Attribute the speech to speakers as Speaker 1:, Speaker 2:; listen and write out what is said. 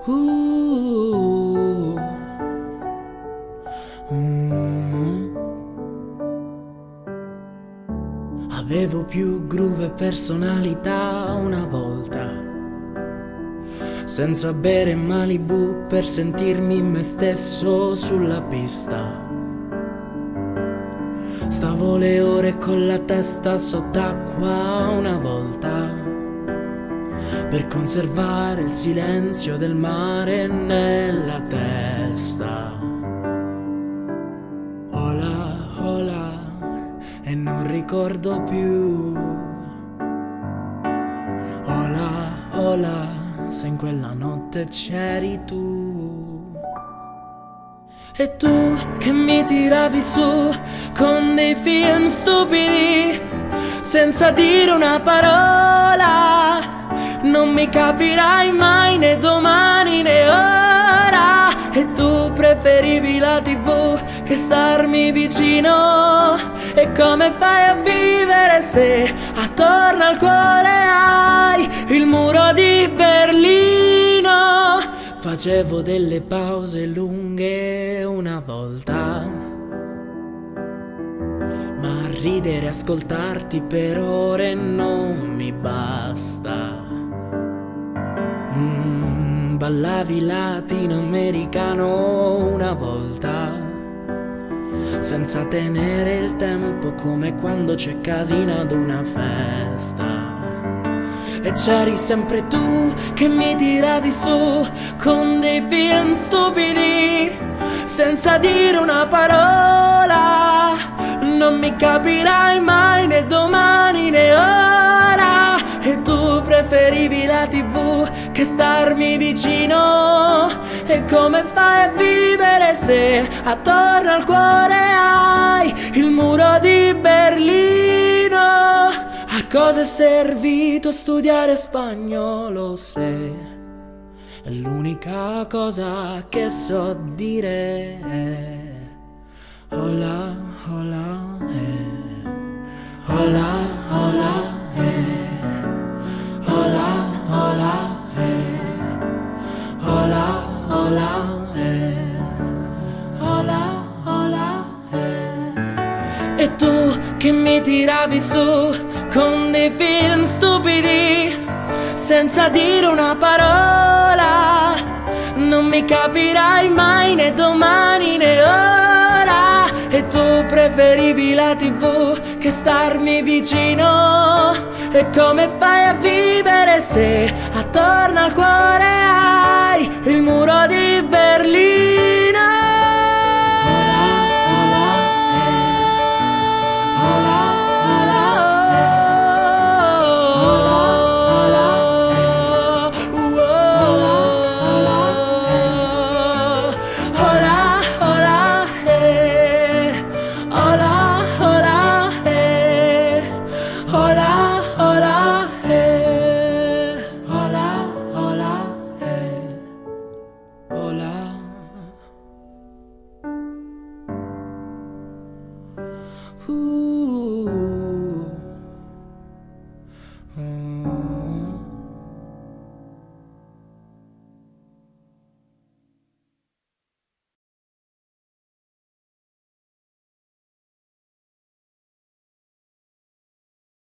Speaker 1: Uh, mm. Avevo più groove e personalità una volta, senza bere Malibu per sentirmi me stesso sulla pista. Stavo le ore con la testa sott'acqua una volta, per conservare il silenzio del mare nella testa. Hola, hola, e non ricordo più. Hola, hola, se in quella notte c'eri tu. E tu che mi tiravi su con dei film stupidi, senza dire una parola. Non mi capirai mai né domani né ora. E tu preferivi la TV che starmi vicino. E come fai a vivere se attorno al cuore hai il muro di Berlino? Facevo delle pause lunghe una volta, ma ridere e ascoltarti per ore non mi basta. Ballavi latinoamericano una volta, senza tenere il tempo, come quando c'è casino ad una festa. E c'eri sempre tu che mi tiravi su con dei film stupidi, senza dire una parola. Non mi capirai mai né domani né ora. E tu preferivi la TV che starmi vicino. E come fai a vivere se attorno al cuore hai il muro di Berlino? A cosa è servito studiare spagnolo se l'unica cosa che so dire è hola, hola, hola, hola, hola, hola, hola, hola, hola, hola. E tu che mi tiravi su con dei film stupidi, senza dire una parola. Non mi capirai mai né domani né ora. E tu preferivi la TV che starmi vicino. E come fai a vivere se attorno al cuore hai il muro di Berlino? Hola.